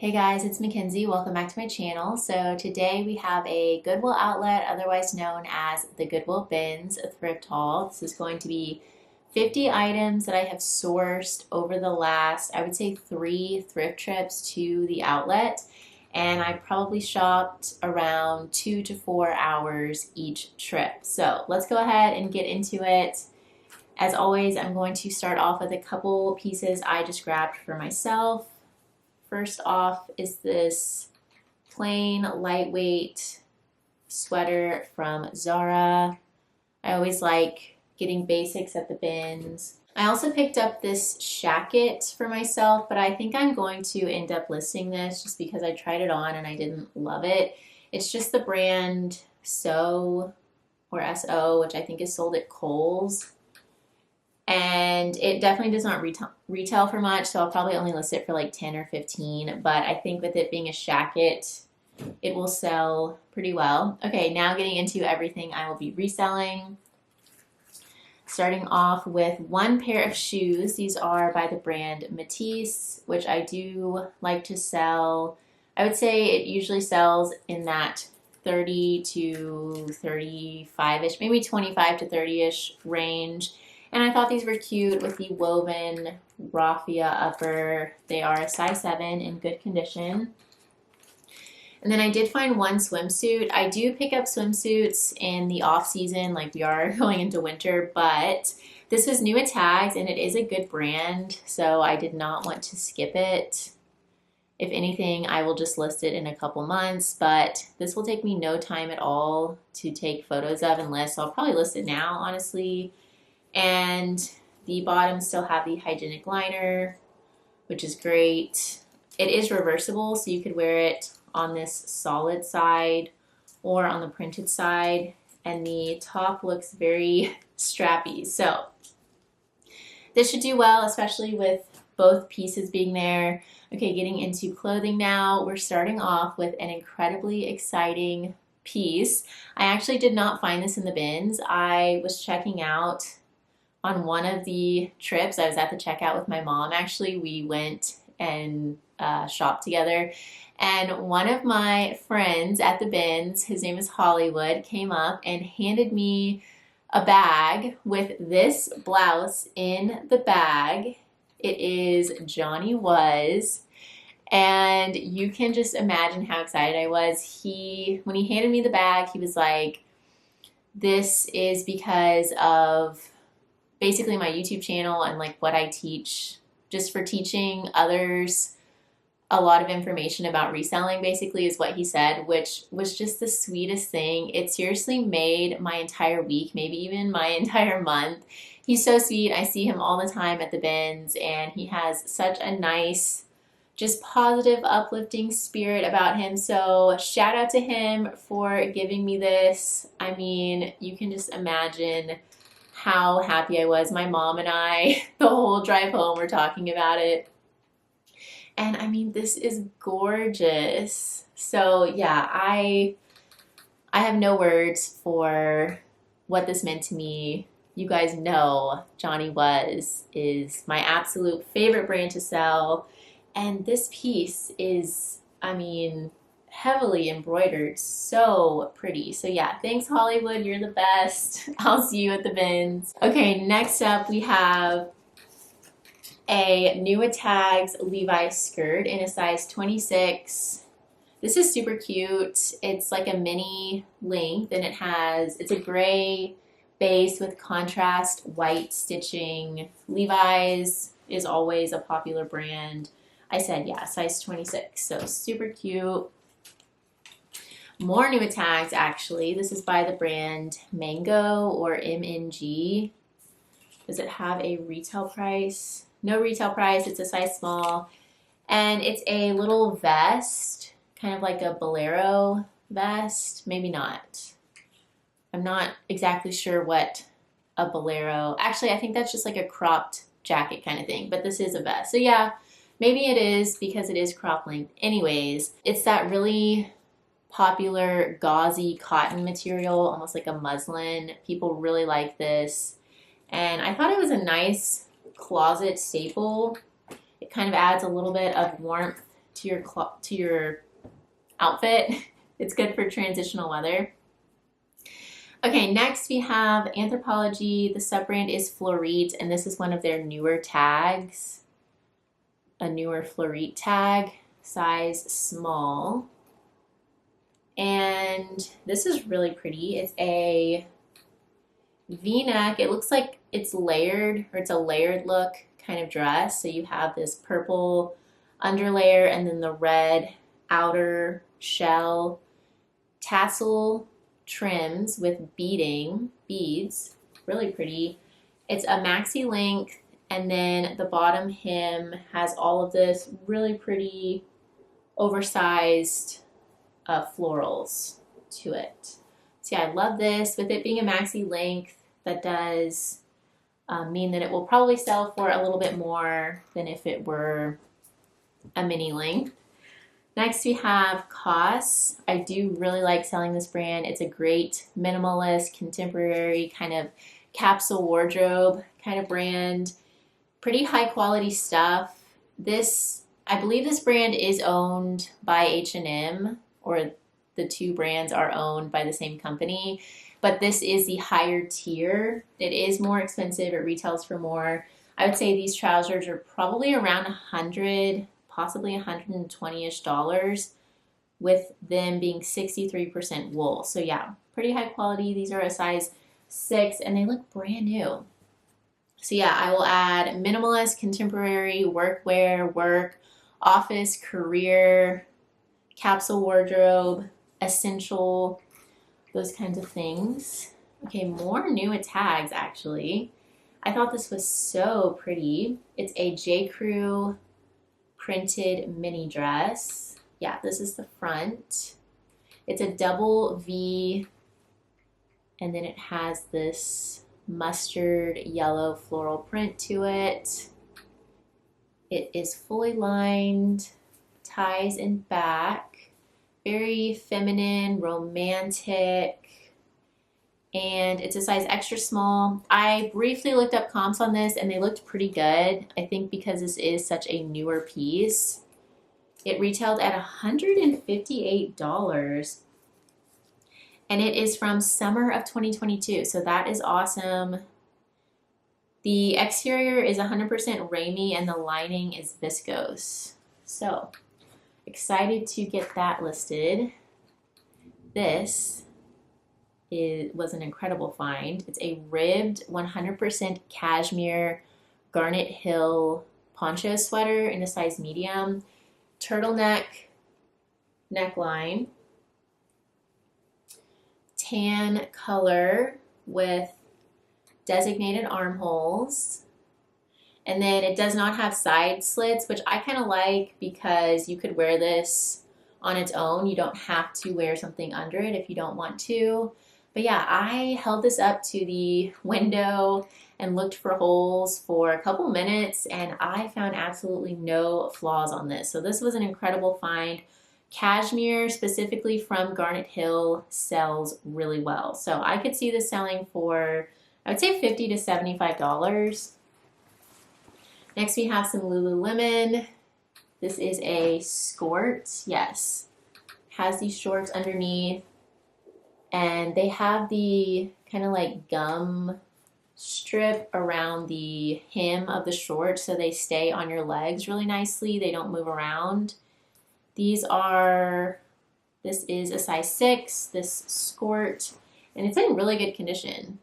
Hey guys, it's Mackenzie. Welcome back to my channel. So today we have a Goodwill outlet, otherwise known as the Goodwill Bins, a thrift haul. This is going to be 50 items that I have sourced over the last, I would say 3 thrift trips to the outlet. And I probably shopped around 2 to 4 hours each trip. So let's go ahead and get into it. As always, I'm going to start off with a couple pieces I just grabbed for myself. First off is this plain lightweight sweater from Zara. I always like getting basics at the bins. I also picked up this shacket for myself, but I think I'm going to end up listing this just because I tried it on and I didn't love it. It's just the brand So or SO, which I think is sold at Kohl's. And it definitely does not retail for much, so I'll probably only list it for like 10 or 15, but I think with it being a shacket, it will sell pretty well. Okay, now getting into everything I will be reselling. Starting off with one pair of shoes. These are by the brand Mcthriftzie, which I do like to sell. I would say it usually sells in that 30 to 35-ish, maybe 25 to 30-ish range. And I thought these were cute with the woven raffia upper. They are a size 7 in good condition. And then I did find one swimsuit. I do pick up swimsuits in the off season, like we are going into winter, but this was new at tags and it is a good brand, so I did not want to skip it. If anything, I will just list it in a couple months, but this will take me no time at all to take photos of and list, so I'll probably list it now, honestly. And the bottoms still have the hygienic liner, which is great. It is reversible, so you could wear it on this solid side or on the printed side. And the top looks very strappy. So this should do well, especially with both pieces being there. Okay, getting into clothing now. We're starting off with an incredibly exciting piece. I actually did not find this in the bins. I was checking out on one of the trips. I was at the checkout with my mom. Actually, we went and shopped together. And one of my friends at the bins, his name is Hollywood, came up and handed me a bag with this blouse in the bag. It is Johnny Was. And you can just imagine how excited I was. When he handed me the bag, he was like, this is because of basically my YouTube channel and like what I teach, just for teaching others a lot of information about reselling, basically, is what he said, which was just the sweetest thing. It seriously made my entire week, maybe even my entire month. He's so sweet. I see him all the time at the bins, and he has such a nice, just positive, uplifting spirit about him. So shout out to him for giving me this. I mean, you can just imagine how happy I was. My mom and I, the whole drive home, were talking about it. And I mean, this is gorgeous. So yeah, I have no words for what this meant to me. You guys know Johnny Was is my absolute favorite brand to sell. And this piece is, I mean, heavily embroidered, so pretty. So yeah, thanks Hollywood, you're the best. I'll see you at the bins. Okay, next up we have a new at tags Levi's skirt in a size 26. This is super cute. It's like a mini length, and it's a gray base with contrast white stitching. Levi's is always a popular brand. I said, yeah, size 26, so super cute. More new at tags, actually. This is by the brand Mango or MNG. Does it have a retail price? No retail price. It's a size small. And it's a little vest, kind of like a bolero vest. Maybe not. I'm not exactly sure what a bolero... Actually, I think that's just like a cropped jacket kind of thing. But this is a vest. So yeah, maybe it is because it is crop length. Anyways, it's that really popular gauzy cotton material, almost like a muslin. People really like this. And I thought it was a nice closet staple. It kind of adds a little bit of warmth to your outfit. It's good for transitional weather. Okay, next we have Anthropologie. The sub-brand is Fleurite, and this is one of their newer tags. A newer Fleurite tag, size small. And this is really pretty. It's a V-neck. It looks like it's layered, or it's a layered look kind of dress. So you have this purple underlayer and then the red outer shell, tassel trims with beads, really pretty. It's a maxi length, and then the bottom hem has all of this really pretty oversized florals to it. So yeah, I love this. With it being a maxi length, that does mean that it will probably sell for a little bit more than if it were a mini length. Next we have COS. I do really like selling this brand. It's a great minimalist, contemporary kind of capsule wardrobe kind of brand. Pretty high quality stuff. I believe this brand is owned by H&M, or the two brands are owned by the same company, but this is the higher tier. It is more expensive. It retails for more. I would say these trousers are probably around $100, possibly $120-ish, with them being 63% wool. So yeah, pretty high quality. These are a size 6 and they look brand new. So yeah, I will add minimalist, contemporary, workwear, work, office, career, capsule wardrobe, essential, those kinds of things. Okay, more new tags actually. I thought this was so pretty. It's a J. Crew printed mini dress. Yeah, this is the front. It's a double V, and then it has this mustard yellow floral print to it. It is fully lined, ties in back, very feminine, romantic, and it's a size extra small. I briefly looked up comps on this and they looked pretty good. I think because this is such a newer piece. It retailed at $158 and it is from summer of 2022, so that is awesome. The exterior is 100% Ramie and the lining is viscose. So excited to get that listed. This was an incredible find. It's a ribbed 100% cashmere Garnet Hill poncho sweater in a size medium, turtleneck neckline, tan color with designated armholes, and then it does not have side slits, which I kind of like because you could wear this on its own. You don't have to wear something under it if you don't want to. But yeah, I held this up to the window and looked for holes for a couple minutes and I found absolutely no flaws on this. So this was an incredible find. Cashmere, specifically from Garnet Hill, sells really well. So I could see this selling for, I would say $50 to $75. Next we have some Lululemon. This is a skirt, yes. Has these shorts underneath. And they have the kind of like gum strip around the hem of the shorts so they stay on your legs really nicely. They don't move around. This is a size 6, this skirt, and it's in really good condition.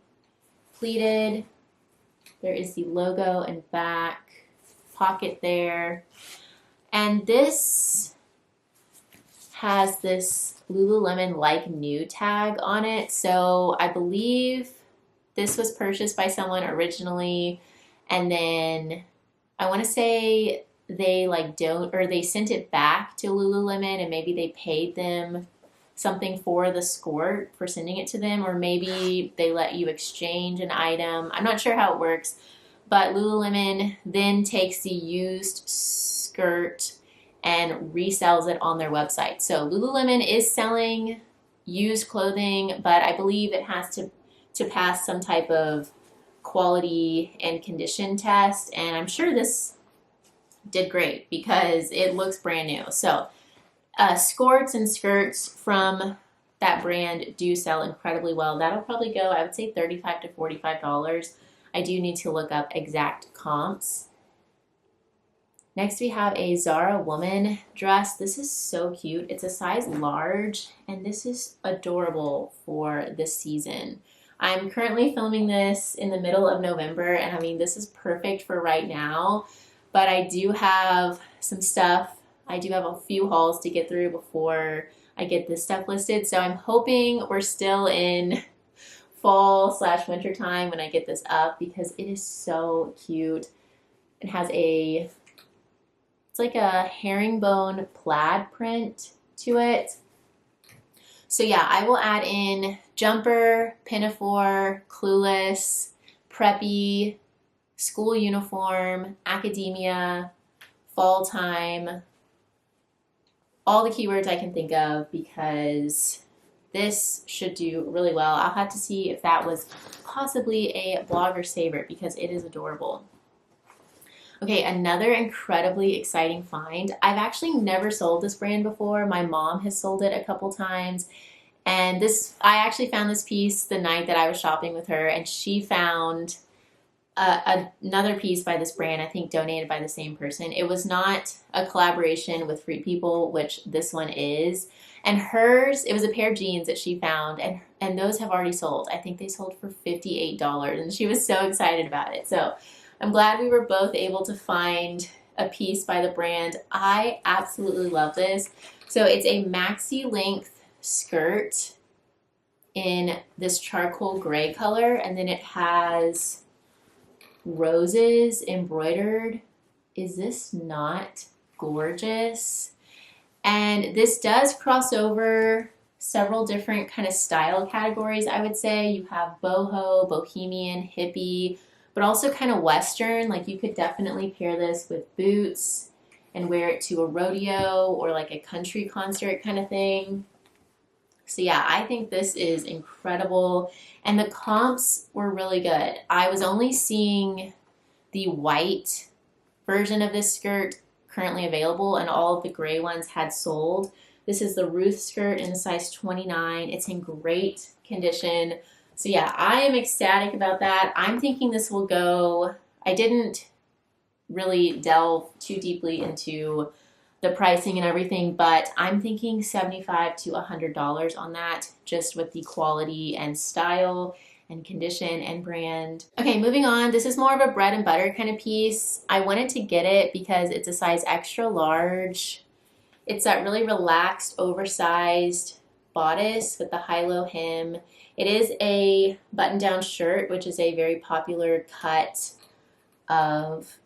Pleated. There is the logo and back pocket there. And this has this Lululemon Like New tag on it. So I believe this was purchased by someone originally, and then I want to say they they sent it back to Lululemon and maybe they paid them something for the skirt for sending it to them, or maybe they let you exchange an item. I'm not sure how it works, but Lululemon then takes the used skirt and resells it on their website. So Lululemon is selling used clothing, but I believe it has to pass some type of quality and condition test, and I'm sure this did great because it looks brand new. So skirts and skirts from that brand do sell incredibly well. That'll probably go, I would say, $35 to $45. I do need to look up exact comps. Next we have a Zara woman dress. This is so cute. It's a size large, and this is adorable for this season. I'm currently filming this in the middle of November, and I mean, this is perfect for right now, but I do have some stuff. I do have a few hauls to get through before I get this stuff listed, so I'm hoping we're still in fall/winter time when I get this up because it is so cute. It has it's like a herringbone plaid print to it. So yeah, I will add in jumper, pinafore, clueless, preppy, school uniform, academia, fall time, all the keywords I can think of because this should do really well. I'll have to see if that was possibly a blogger's favorite because it is adorable. Okay, another incredibly exciting find. I've actually never sold this brand before. My mom has sold it a couple times. And I actually found this piece the night that I was shopping with her, and she found another piece by this brand, I think donated by the same person. It was not a collaboration with Free People, which this one is. And hers, it was a pair of jeans that she found, and those have already sold. I think they sold for $58, and she was so excited about it. So I'm glad we were both able to find a piece by the brand. I absolutely love this. So it's a maxi length skirt in this charcoal gray color, and then it has roses embroidered. Is this not gorgeous? And this does cross over several different kind of style categories, I would say. You have boho, bohemian, hippie, but also kind of Western. Like you could definitely pair this with boots and wear it to a rodeo or like a country concert kind of thing. So yeah, I think this is incredible. And the comps were really good. I was only seeing the white version of this skirt currently available, and all of the gray ones had sold. This is the Ruth skirt in a size 29. It's in great condition. So yeah, I am ecstatic about that. I'm thinking this will go, I didn't really delve too deeply into the pricing and everything, but I'm thinking $75 to $100 on that, just with the quality and style and condition and brand. Okay, moving on. This is more of a bread and butter kind of piece. I wanted to get it because it's a size extra large. It's that really relaxed, oversized bodice with the high-low hem. It is a button-down shirt, which is a very popular cut of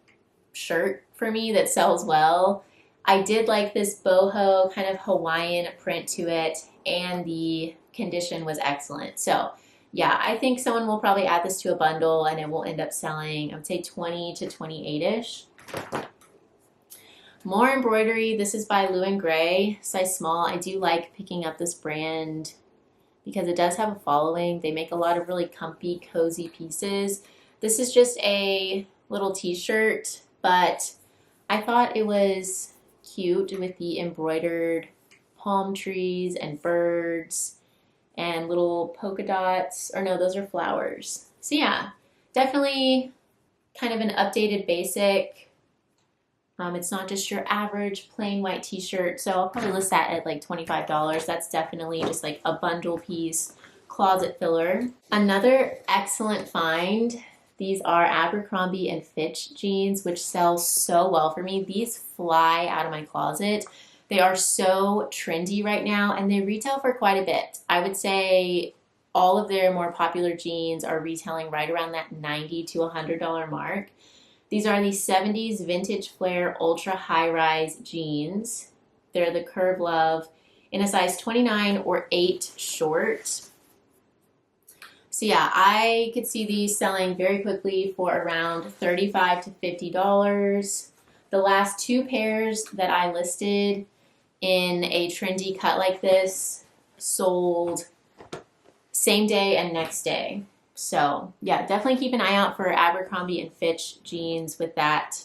shirt for me that sells well. I did like this boho kind of Hawaiian print to it, and the condition was excellent. So yeah, I think someone will probably add this to a bundle and it will end up selling, I would say 20 to 28-ish. More embroidery. This is by Lou & Grey, size small. I do like picking up this brand because it does have a following. They make a lot of really comfy, cozy pieces. This is just a little t-shirt, but I thought it was cute with the embroidered palm trees and birds and little polka dots, or no, those are flowers. So yeah, definitely kind of an updated basic. It's not just your average plain white t-shirt, so I'll probably list that at like $25. That's definitely just like a bundle piece, closet filler. Another excellent find. These are Abercrombie and Fitch jeans, which sell so well for me. These fly out of my closet. They are so trendy right now, and they retail for quite a bit. I would say all of their more popular jeans are retailing right around that $90 to $100 mark. These are the 70s vintage flare ultra high-rise jeans. They're the Curve Love in a size 29 or 8 short. So yeah, I could see these selling very quickly for around $35 to $50. The last two pairs that I listed in a trendy cut like this sold same day and next day. So yeah, definitely keep an eye out for Abercrombie and Fitch jeans with that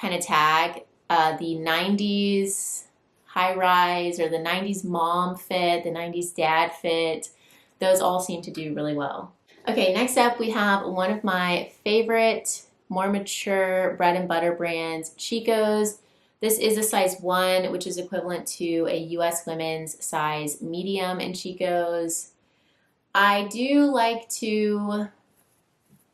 kind of tag. The 90s high rise or the 90s mom fit, the 90s dad fit, those all seem to do really well. Okay, next up we have one of my favorite, more mature bread and butter brands, Chico's. This is a size 1, which is equivalent to a US women's size medium in Chico's. I do like to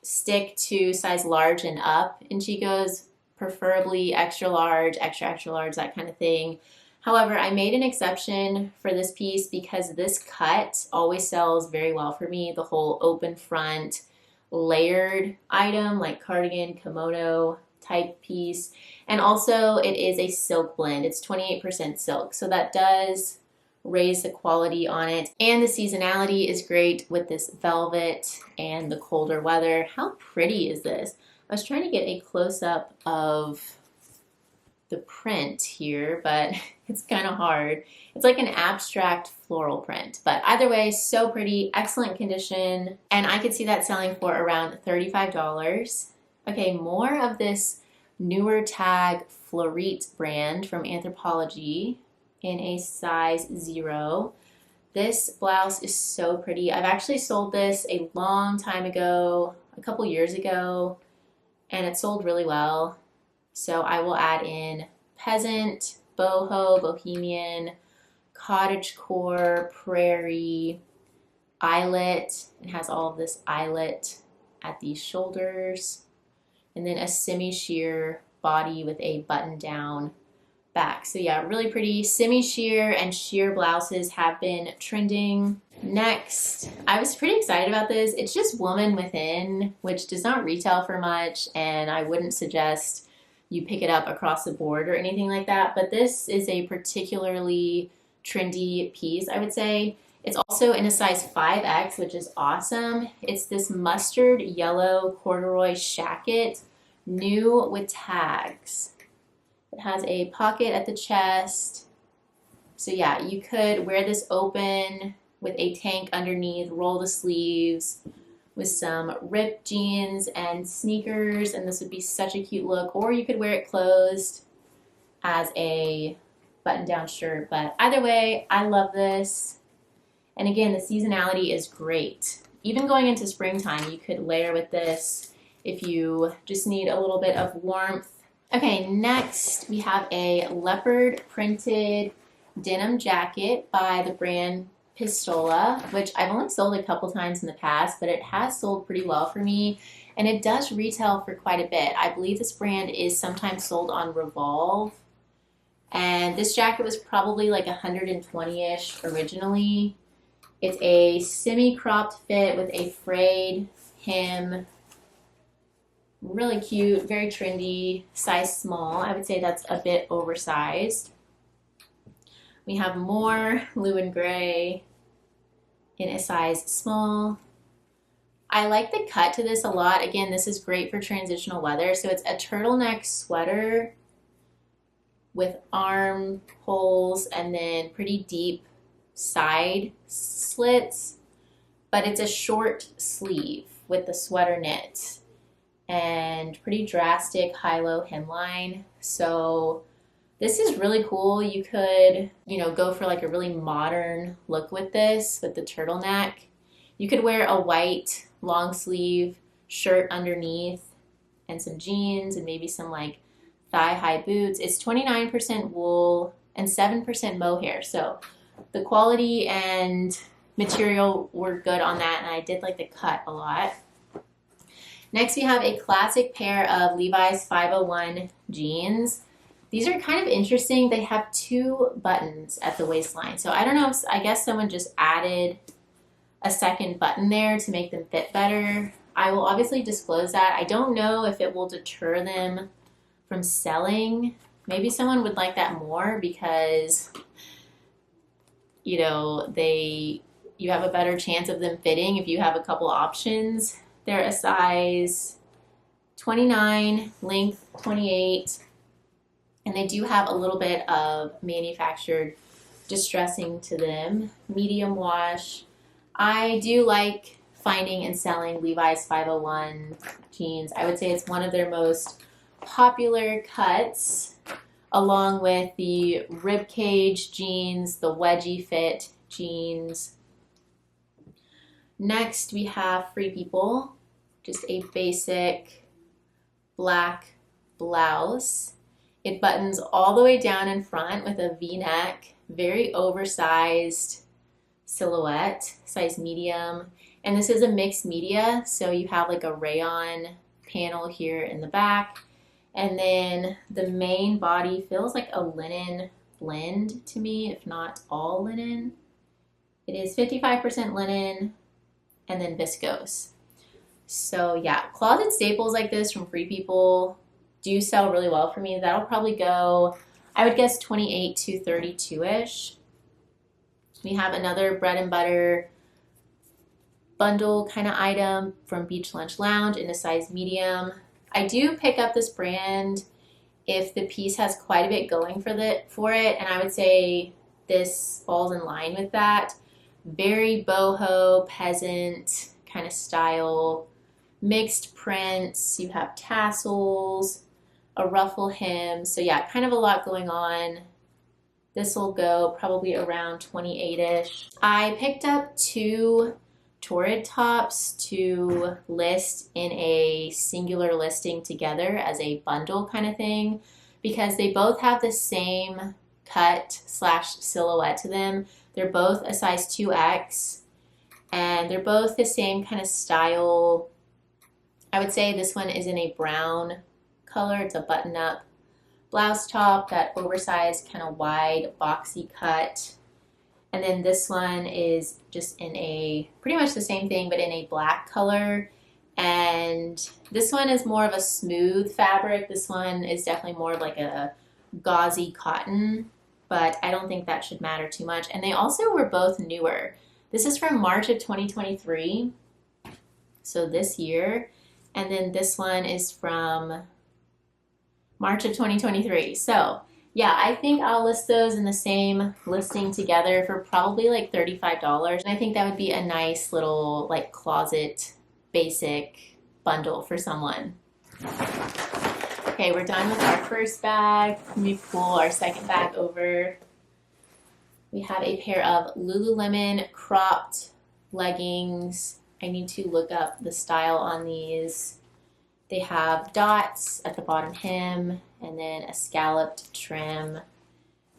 stick to size large and up in Chico's, preferably extra large, extra large, that kind of thing. However, I made an exception for this piece because this cut always sells very well for me. The whole open front, layered item like cardigan, kimono type piece. And also it is a silk blend. It's 28% silk. So that does raise the quality on it. And the seasonality is great with this velvet and the colder weather. How pretty is this? I was trying to get a close-up of the print here, but it's kind of hard. It's like an abstract floral print, but either way, so pretty, excellent condition, and I could see that selling for around $35. Okay, more of this newer tag Flyp brand from Anthropologie in a size 0. This blouse is so pretty. I've actually sold this a long time ago, a couple years ago, and it sold really well. So I will add in peasant, boho, bohemian, cottagecore, prairie, eyelet. It has all of this eyelet at the shoulders. And then a semi-sheer body with a button-down back. So yeah, really pretty. Semi-sheer and sheer blouses have been trending. Next, I was pretty excited about this. It's just Woman Within, which does not retail for much, and I wouldn't suggest you pick it up across the board or anything like that, but this is a particularly trendy piece, I would say. It's also in a size 5X, which is awesome. It's this mustard yellow corduroy shacket, new with tags. It has a pocket at the chest. So yeah, you could wear this open with a tank underneath, roll the sleeves with some ripped jeans and sneakers, and this would be such a cute look. Or you could wear it closed as a button-down shirt, but either way, I love this. And again, the seasonality is great. Even going into springtime, you could layer with this if you just need a little bit of warmth. Okay, next we have a leopard printed denim jacket by the brand Pistola, which I've only sold a couple times in the past, but it has sold pretty well for me, and it does retail for quite a bit. I believe this brand is sometimes sold on Revolve, and this jacket was probably like 120-ish originally. It's a semi-cropped fit with a frayed hem. Really cute, very trendy, size small. I would say that's a bit oversized. We have more blue and gray in a size small. I like the cut to this a lot. Again, this is great for transitional weather. So it's a turtleneck sweater with arm holes and then pretty deep side slits, but it's a short sleeve with the sweater knit and pretty drastic high-low hemline. So this is really cool. You could, go for like a really modern look with this, with the turtleneck. You could wear a white long sleeve shirt underneath and some jeans and maybe some like thigh-high boots. It's 29% wool and 7% mohair. So the quality and material were good on that, and I did like the cut a lot. Next, we have a classic pair of Levi's 501 jeans. These are kind of interesting. They have 2 buttons at the waistline. So I don't know, I guess someone just added a second button there to make them fit better. I will obviously disclose that. I don't know if it will deter them from selling. Maybe someone would like that more because, you have a better chance of them fitting if you have a couple options. They're a size 29, length 28, and they do have a little bit of manufactured distressing to them. Medium wash. I do like finding and selling Levi's 501 jeans. I would say it's one of their most popular cuts along with the ribcage jeans, the wedgie fit jeans. Next we have Free People, just a basic black blouse. It buttons all the way down in front with a V-neck, very oversized silhouette, size medium. And this is a mixed media, so you have like a rayon panel here in the back. And then the main body feels like a linen blend to me, if not all linen. It is 55% linen and then viscose. So yeah, closet staples like this from Free People do sell really well for me. That'll probably go, I would guess 28 to 32-ish. We have another bread and butter bundle kind of item from Beach Lunch Lounge in a size medium. I do pick up this brand if the piece has quite a bit going for it, and I would say this falls in line with that. Very boho, peasant kind of style, mixed prints. You have tassels, a ruffle hem. So yeah, kind of a lot going on. This will go probably around 28-ish. I picked up 2 Torrid tops to list in a singular listing together as a bundle kind of thing because they both have the same cut / silhouette to them. They're both a size 2X and they're both the same kind of style. I would say this one is in a brown color. It's a button-up blouse top, that oversized kind of wide boxy cut. And then this one is just in a, pretty much the same thing, but in a black color. And this one is more of a smooth fabric. This one is definitely more of like a gauzy cotton, but I don't think that should matter too much. And they also were both newer. This is from March of 2023, so this year. And then this one is from March of 2023. So yeah, I think I'll list those in the same listing together for probably like $35. And I think that would be a nice little like closet basic bundle for someone. Okay, we're done with our first bag. Let me pull our second bag over. We have a pair of Lululemon cropped leggings. I need to look up the style on these. They have dots at the bottom hem and then a scalloped trim.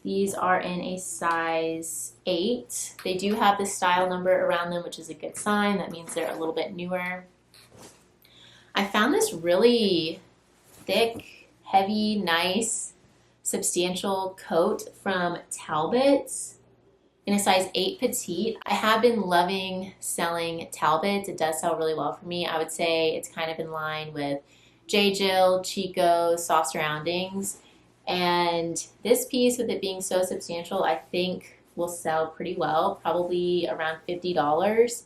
These are in a size 8. They do have the style number around them, which is a good sign. That means they're a little bit newer. I found this really thick, heavy, nice, substantial coat from Talbot's in a size 8 petite. I have been loving selling Talbot's. It does sell really well for me. I would say it's kind of in line with J. Jill, Chico, soft surroundings. And this piece, with it being so substantial, I think will sell pretty well, probably around $50.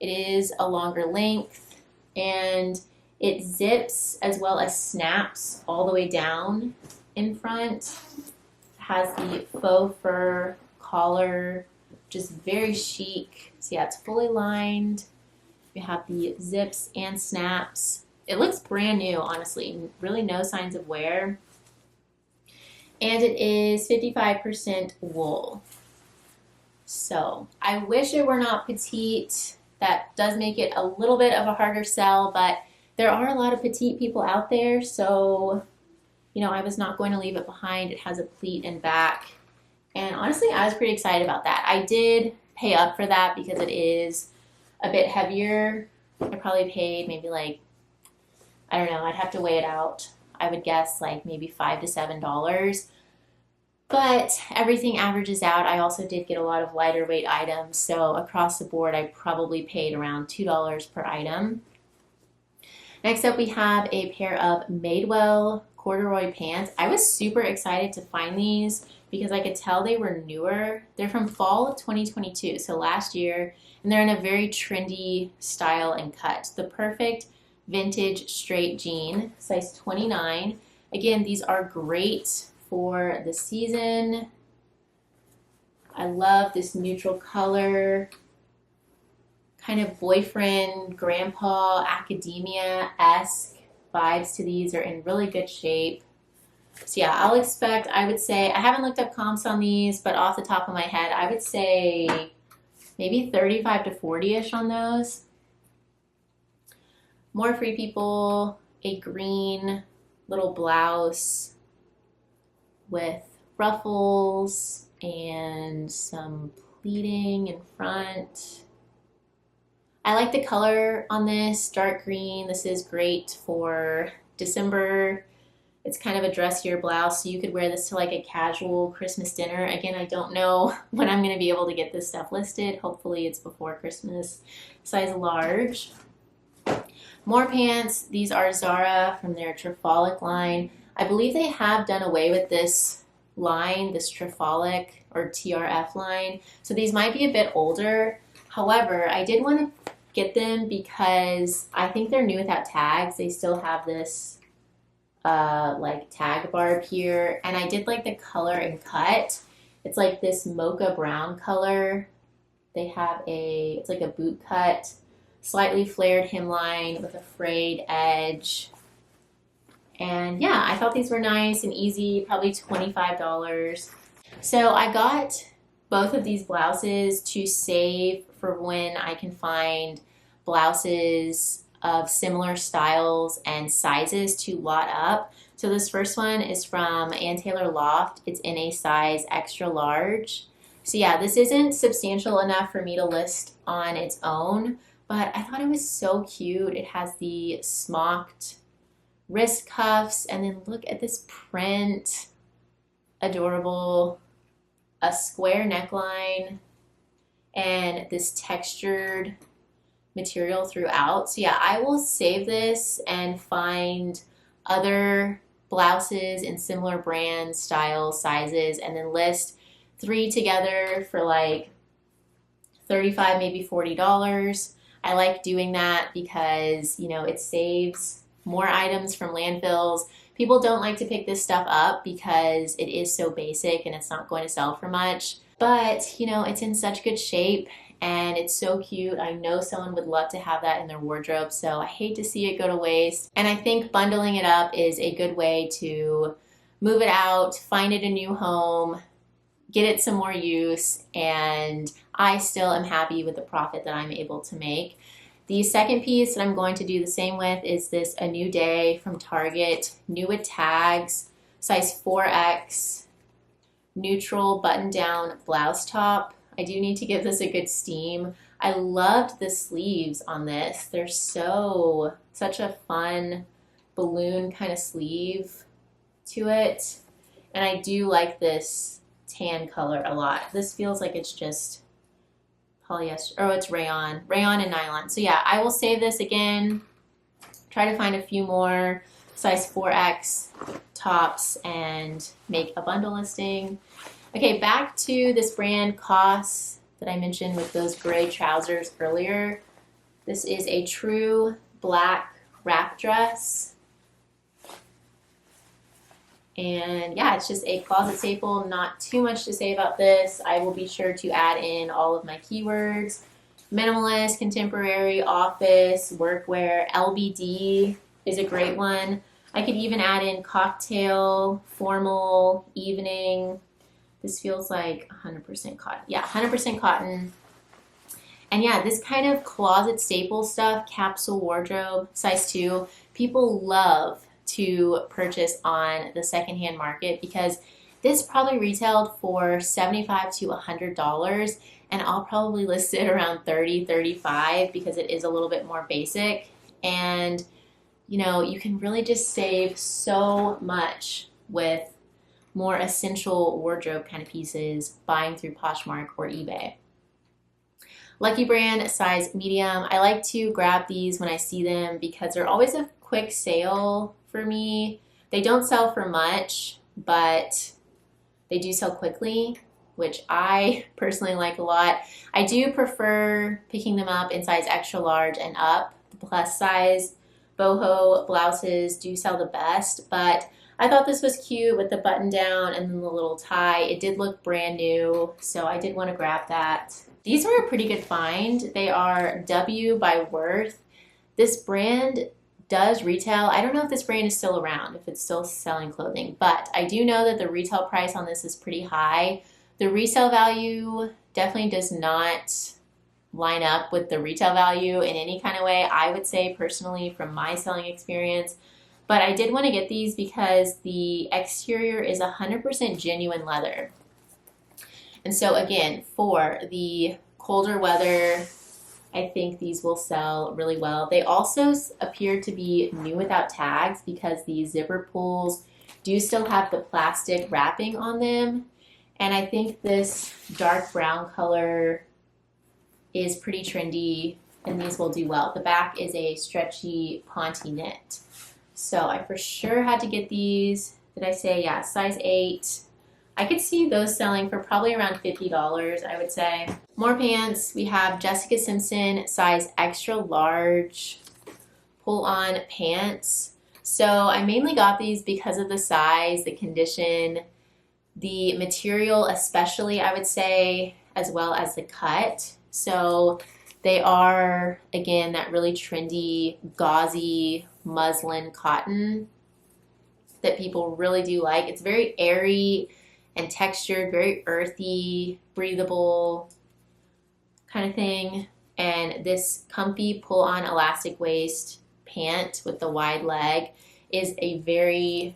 It is a longer length and it zips as well as snaps all the way down in front. It has the faux fur collar, just very chic. So yeah, it's fully lined. We have the zips and snaps. It looks brand new, honestly. Really no signs of wear. And it is 55% wool. So I wish it were not petite. That does make it a little bit of a harder sell, but there are a lot of petite people out there. So, you know, I was not going to leave it behind. It has a pleat and back. And honestly, I was pretty excited about that. I did pay up for that because it is a bit heavier. I probably paid maybe like, I don't know, I'd have to weigh it out. I would guess like maybe $5 to $7. But everything averages out. I also did get a lot of lighter weight items. So across the board, I probably paid around $2 per item. Next up, we have a pair of Madewell corduroy pants. I was super excited to find these because I could tell they were newer. They're from fall of 2022, so last year, and they're in a very trendy style and cut. The perfect vintage straight jean, size 29. Again, these are great for the season. I love this neutral color, kind of boyfriend, grandpa, academia-esque vibes to these are in really good shape. So yeah, I would say, I haven't looked up comps on these, but off the top of my head, I would say maybe 35 to 40-ish on those. More Free People, a green little blouse with ruffles and some pleating in front. I like the color on this, dark green. This is great for December. It's kind of a dressier blouse, so you could wear this to like a casual Christmas dinner. Again, I don't know when I'm going to be able to get this stuff listed. Hopefully it's before Christmas. Size large. More pants. These are Zara from their Trifolic line. I believe they have done away with this line, this Trifolic or TRF line. So these might be a bit older. However, I did want to get them because I think they're new without tags. They still have this like tag barb here, and I did like the color and cut. It's like this mocha brown color. They have it's like a boot cut, slightly flared hemline with a frayed edge. And yeah, I thought these were nice and easy, probably $25. So I got both of these blouses to save for when I can find blouses of similar styles and sizes to lot up. So this first one is from Ann Taylor Loft. It's in a size extra large. So yeah, this isn't substantial enough for me to list on its own, but I thought it was so cute. It has the smocked wrist cuffs, and then look at this print. Adorable. A square neckline and this textured material throughout. So yeah, I will save this and find other blouses in similar brands, styles, sizes, and then list 3 together for like $35, maybe $40. I like doing that because, you know, it saves more items from landfills. People don't like to pick this stuff up because it is so basic and it's not going to sell for much. But, you know, it's in such good shape and it's so cute. I know someone would love to have that in their wardrobe, so I hate to see it go to waste. And I think bundling it up is a good way to move it out, find it a new home, get it some more use, and I still am happy with the profit that I'm able to make. The second piece that I'm going to do the same with is this A New Day from Target, new with tags, size 4X, neutral button-down blouse top. I do need to give this a good steam. I loved the sleeves on this. They're such a fun balloon kind of sleeve to it. And I do like this tan color a lot. This feels like it's just polyester, oh, it's rayon and nylon. So yeah, I will save this again, try to find a few more size 4X tops and make a bundle listing. Okay, back to this brand COS that I mentioned with those gray trousers earlier. This is a true black wrap dress. And yeah, it's just a closet staple. Not too much to say about this. I will be sure to add in all of my keywords. Minimalist, contemporary, office, workwear, LBD is a great one. I could even add in cocktail, formal, evening. This feels like 100% cotton. Yeah, 100% cotton. And yeah, this kind of closet staple stuff, capsule wardrobe, size 2, people love to purchase on the secondhand market because this probably retailed for $75 to $100, and I'll probably list it around $30, $35 because it is a little bit more basic. And you know, you can really just save so much with more essential wardrobe kind of pieces buying through Poshmark or eBay. Lucky Brand, size medium. I like to grab these when I see them because they're always a quick sale for me. They don't sell for much, but they do sell quickly, which I personally like a lot. I do prefer picking them up in size extra large and up. The plus size Boho blouses do sell the best, but I thought this was cute with the button down and then the little tie. It did look brand new, so I did want to grab that. These were a pretty good find. They are W by Worth. This brand does retail. I don't know if this brand is still around, if it's still selling clothing, but I do know that the retail price on this is pretty high. The resale value definitely does not line up with the retail value in any kind of way, I would say personally from my selling experience. But I did want to get these because the exterior is 100% genuine leather. And so again, for the colder weather, I think these will sell really well. They also appear to be new without tags because the zipper pulls do still have the plastic wrapping on them. And I think this dark brown color is pretty trendy and these will do well. The back is a stretchy ponte knit. So I for sure had to get these. Did I say, yeah, size 8. I could see those selling for probably around $50, I would say. More pants. We have Jessica Simpson size extra large pull-on pants. So I mainly got these because of the size, the condition, the material especially, I would say, as well as the cut. So they are, again, that really trendy, gauzy muslin cotton that people really do like. It's very airy and textured, very earthy, breathable kind of thing. And this comfy pull-on elastic waist pant with the wide leg is a very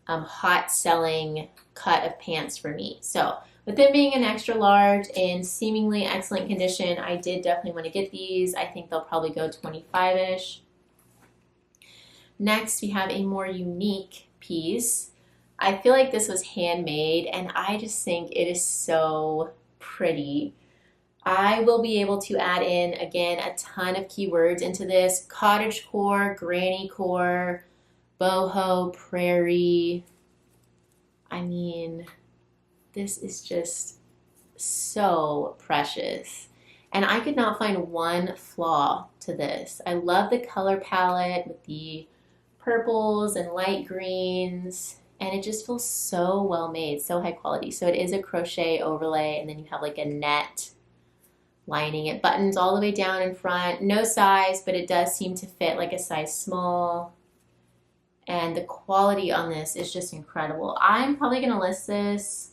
hot selling cut of pants for me. So with them being an extra large and seemingly excellent condition, I did definitely want to get these. I think they'll probably go 25-ish. Next, we have a more unique piece. I feel like this was handmade and I just think it is so pretty. I will be able to add in, again, a ton of keywords into this. Cottagecore, grannycore, boho, prairie. I mean, this is just so precious. And I could not find one flaw to this. I love the color palette with the purples and light greens. And it just feels so well made, so high quality. So it is a crochet overlay, and then you have like a net lining it. Buttons all the way down in front. No size, but it does seem to fit like a size small. And the quality on this is just incredible. I'm probably going to list this.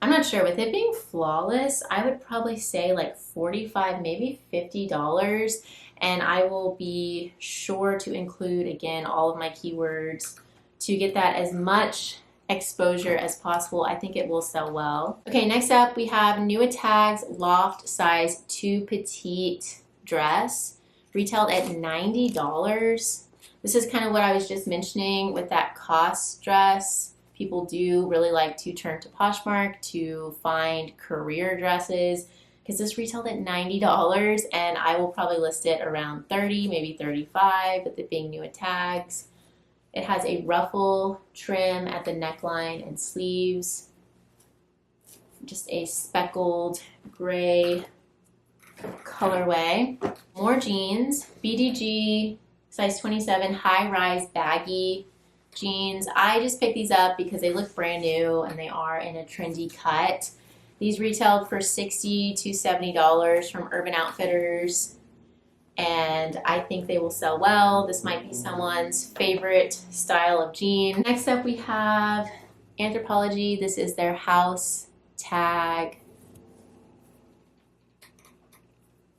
I'm not sure. With it being flawless, I would probably say like $45, maybe $50. And I will be sure to include, again, all of my keywords to get that as much exposure as possible. I think it will sell well. Okay, next up we have New Tags Loft size 2 petite dress, retailed at $90. This is kind of what I was just mentioning with that cost dress. People do really like to turn to Poshmark to find career dresses because this retailed at $90 and I will probably list it around $30, maybe $35 with it being New Tags. It has a ruffle trim at the neckline and sleeves. Just a speckled gray colorway. More jeans. BDG, size 27, high-rise baggy jeans. I just picked these up because they look brand new and they are in a trendy cut. These retailed for $60 to $70 from Urban Outfitters. And I think they will sell well. This might be someone's favorite style of jean. Next up we have Anthropologie. This is their house tag.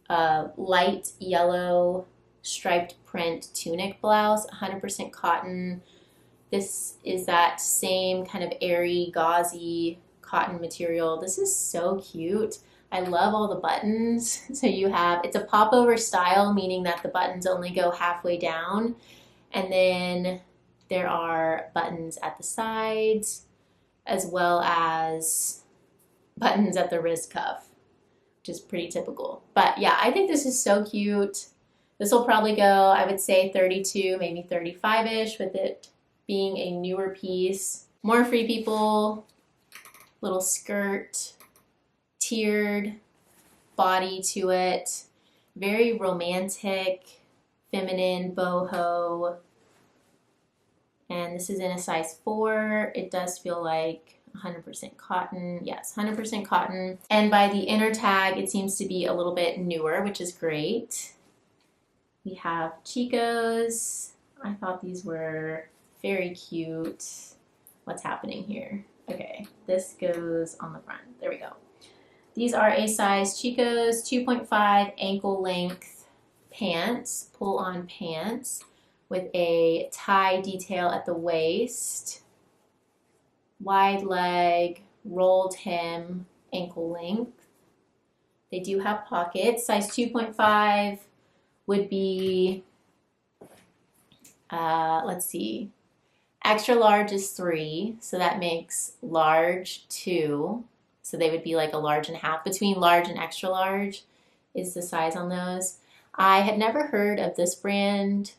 Light yellow striped print tunic blouse, 100% cotton. This is that same kind of airy, gauzy cotton material. This is so cute. I love all the buttons. So you have, it's a popover style, meaning that the buttons only go halfway down. And then there are buttons at the sides, as well as buttons at the wrist cuff, which is pretty typical. But yeah, I think this is so cute. This will probably go, I would say 32, maybe 35-ish with it being a newer piece. More Free People, little skirt, tiered body to it, very romantic, feminine, boho, and this is in a size 4. It does feel like 100% cotton. Yes, 100% cotton. And by the inner tag, it seems to be a little bit newer, which is great. We have Chicos. I thought these were very cute. What's happening here? Okay, this goes on the front. There we go. These are a size Chicos 2.5 ankle length pants, pull on pants with a tie detail at the waist, wide leg, rolled hem, ankle length. They do have pockets. Size 2.5 would be, let's see, extra large is 3, so that makes large 2. So they would be like a large and a half. Between large and extra large is the size on those. I had never heard of this brand,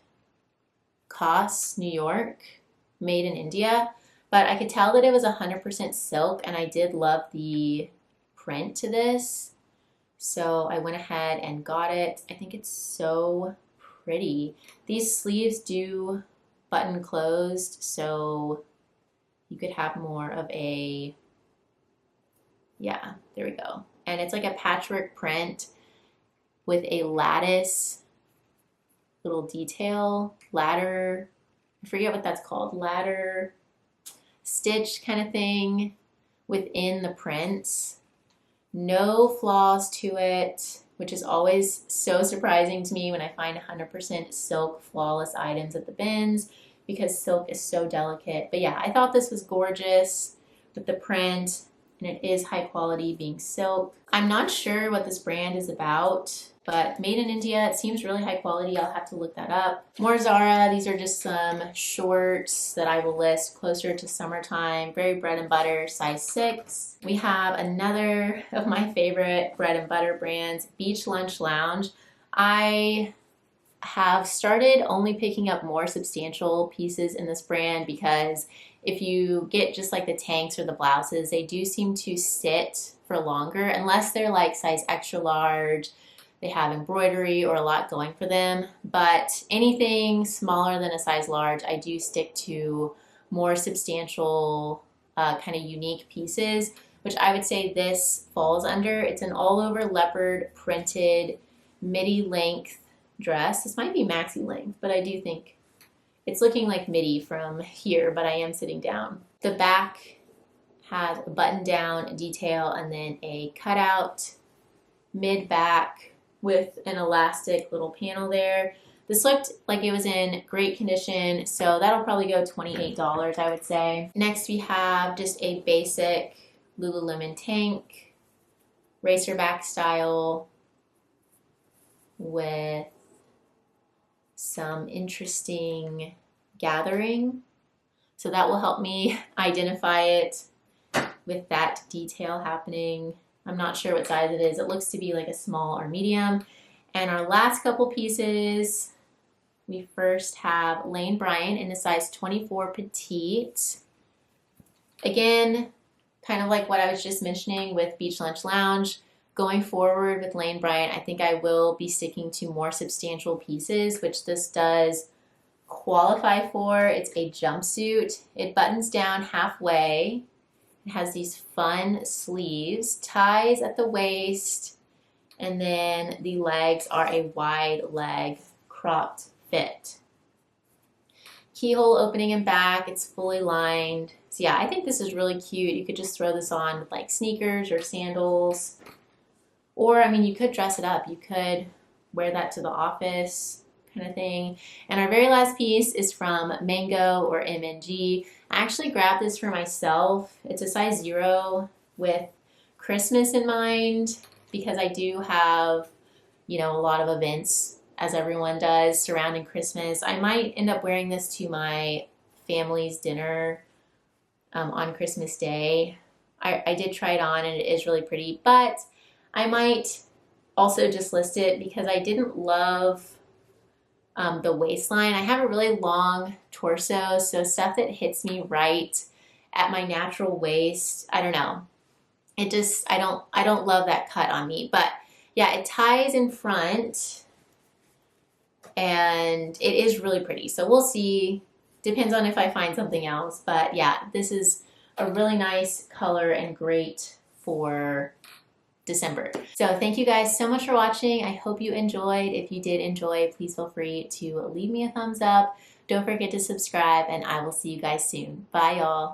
COS New York, made in India, but I could tell that it was 100% silk, and I did love the print to this. So I went ahead and got it. I think it's so pretty. These sleeves do button closed, so you could have more of a, yeah, there we go. And it's like a patchwork print with a lattice little detail, ladder, I forget what that's called, ladder stitch kind of thing within the prints. No flaws to it, which is always so surprising to me when I find 100% silk flawless items at the bins, because silk is so delicate. But yeah, I thought this was gorgeous with the print, and it is high quality being silk. I'm not sure what this brand is about, but made in India, it seems really high quality. I'll have to look that up. More Zara. These are just some shorts that I will list closer to summertime. Very bread and butter, size 6. We have another of my favorite bread and butter brands, Beach Lunch Lounge. I have started only picking up more substantial pieces in this brand because if you get just like the tanks or the blouses, they do seem to sit for longer unless they're like size extra large. They have embroidery or a lot going for them, but anything smaller than a size large, I do stick to more substantial, kind of unique pieces, which I would say this falls under. It's an all over leopard printed midi length dress. This might be maxi length, but I do think it's looking like midi from here, but I am sitting down. The back has a button down detail and then a cutout mid back with an elastic little panel there. This looked like it was in great condition, so that'll probably go $28, I would say. Next we have just a basic Lululemon tank, racerback style with some interesting gathering. So that will help me identify it with that detail happening. I'm not sure what size it is. It looks to be like a small or medium. And our last couple pieces, we first have Lane Bryant in a size 24 petite. Again, kind of like what I was just mentioning with Beach Lunch Lounge. Going forward with Lane Bryant, I think I will be sticking to more substantial pieces, which this does qualify for. It's a jumpsuit. It buttons down halfway. It has these fun sleeves, ties at the waist, and then the legs are a wide leg cropped fit. Keyhole opening in back, it's fully lined. So yeah, I think this is really cute. You could just throw this on with like sneakers or sandals. Or, I mean, you could dress it up. You could wear that to the office kind of thing. And our very last piece is from Mango or MNG. I actually grabbed this for myself. It's a size 0 with Christmas in mind because I do have, you know, a lot of events, as everyone does, surrounding Christmas. I might end up wearing this to my family's dinner on Christmas Day. I did try it on and it is really pretty, but I might also just list it because I didn't love the waistline. I have a really long torso, so stuff that hits me right at my natural waist, I don't know. It just, I don't love that cut on me. But yeah, it ties in front and it is really pretty. So we'll see. Depends on if I find something else. But yeah, this is a really nice color and great for December. So thank you guys so much for watching. I hope you enjoyed. If you did enjoy, please feel free to leave me a thumbs up. Don't forget to subscribe, and I will see you guys soon. Bye, y'all.